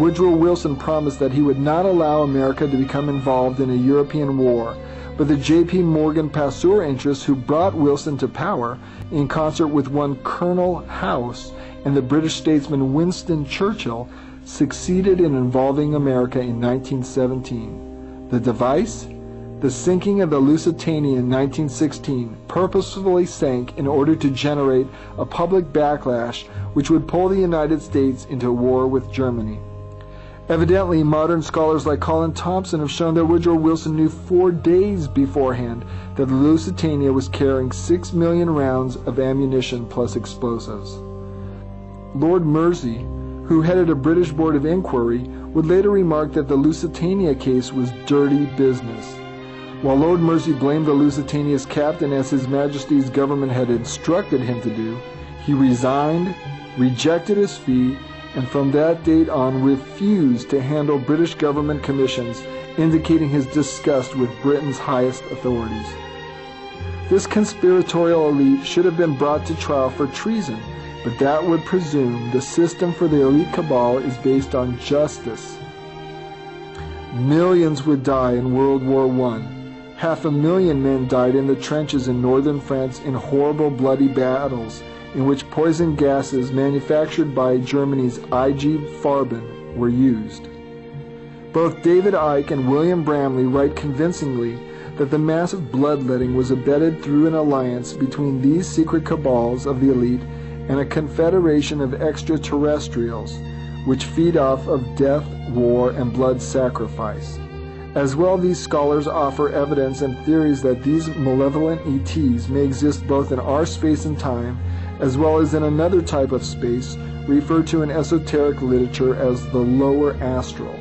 Woodrow Wilson promised that he would not allow America to become involved in a European war, but the J.P. Morgan Pasteur interests who brought Wilson to power, in concert with one Colonel House and the British statesman Winston Churchill, succeeded in involving America in 1917. The device? The sinking of the Lusitania in 1916 purposefully sank in order to generate a public backlash which would pull the United States into a war with Germany. Evidently, modern scholars like Colin Thompson have shown that Woodrow Wilson knew 4 days beforehand that the Lusitania was carrying 6 million rounds of ammunition plus explosives. Lord Mersey, who headed a British board of inquiry, would later remark that the Lusitania case was dirty business. While Lord Mersey blamed the Lusitania's captain, as His Majesty's government had instructed him to do, he resigned, rejected his fee, and from that date on refused to handle British government commissions, indicating his disgust with Britain's highest authorities. This conspiratorial elite should have been brought to trial for treason, but that would presume the system for the elite cabal is based on justice. Millions would die in World War I. 500,000 men died in the trenches in northern France in horrible bloody battles in which poison gases manufactured by Germany's IG Farben were used. Both David Icke and William Bramley write convincingly that the massive bloodletting was abetted through an alliance between these secret cabals of the elite and a confederation of extraterrestrials, which feed off of death, war, and blood sacrifice. As well, these scholars offer evidence and theories that these malevolent ETs may exist both in our space and time, as well as in another type of space referred to in esoteric literature as the lower astral.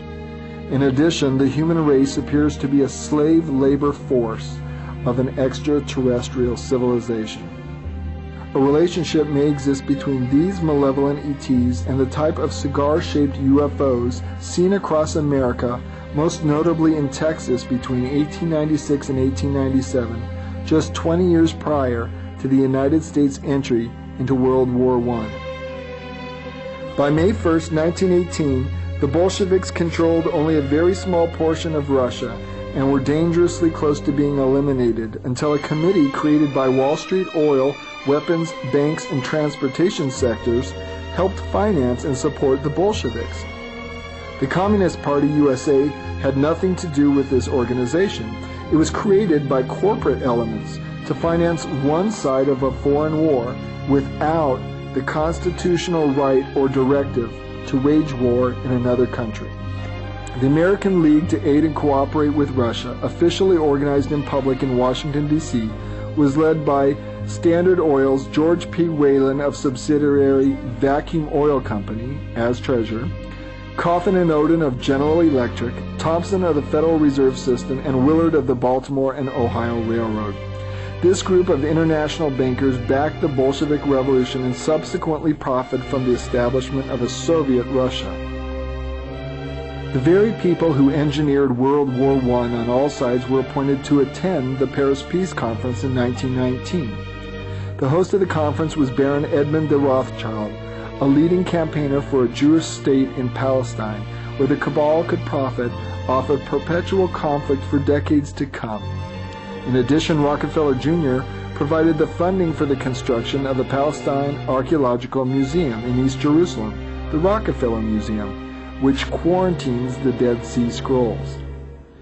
In addition, the human race appears to be a slave labor force of an extraterrestrial civilization. A relationship may exist between these malevolent ETs and the type of cigar-shaped UFOs seen across America, most notably in Texas between 1896 and 1897, just 20 years prior to the United States entry into World War I. By May 1st, 1918, the Bolsheviks controlled only a very small portion of Russia and were dangerously close to being eliminated until a committee created by Wall Street oil, weapons, banks, and transportation sectors helped finance and support the Bolsheviks. The Communist Party USA had nothing to do with this organization. It was created by corporate elements to finance one side of a foreign war without the constitutional right or directive to wage war in another country. The American League to Aid and Cooperate with Russia, officially organized in public in Washington, D.C., was led by Standard Oil's George P. Whalen of subsidiary Vacuum Oil Company as treasurer, Coffin and Odin of General Electric, Thompson of the Federal Reserve System, and Willard of the Baltimore and Ohio Railroad. This group of international bankers backed the Bolshevik Revolution and subsequently profited from the establishment of a Soviet Russia. The very people who engineered World War I on all sides were appointed to attend the Paris Peace Conference in 1919. The host of the conference was Baron Edmund de Rothschild, a leading campaigner for a Jewish state in Palestine, where the cabal could profit off of perpetual conflict for decades to come. In addition, Rockefeller Jr. provided the funding for the construction of the Palestine Archaeological Museum in East Jerusalem, the Rockefeller Museum, which quarantines the Dead Sea Scrolls.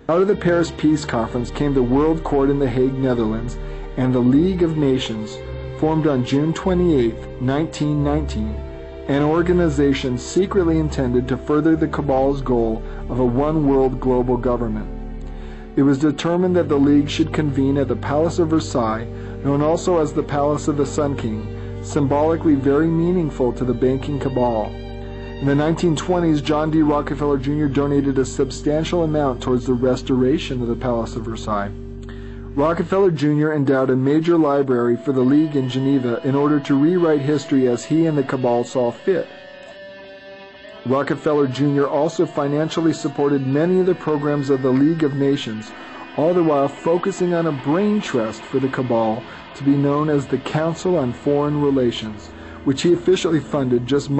Out of the Paris Peace Conference came the World Court in The Hague, Netherlands, and the League of Nations, formed on June 28, 1919, an organization secretly intended to further the cabal's goal of a one-world global government. It was determined that the League should convene at the Palace of Versailles, known also as the Palace of the Sun King, symbolically very meaningful to the banking cabal. In the 1920s, John D. Rockefeller Jr. donated a substantial amount towards the restoration of the Palace of Versailles. Rockefeller Jr. endowed a major library for the League in Geneva in order to rewrite history as he and the cabal saw fit. Rockefeller Jr. also financially supported many of the programs of the League of Nations, all the while focusing on a brain trust for the cabal to be known as the Council on Foreign Relations, which he officially funded just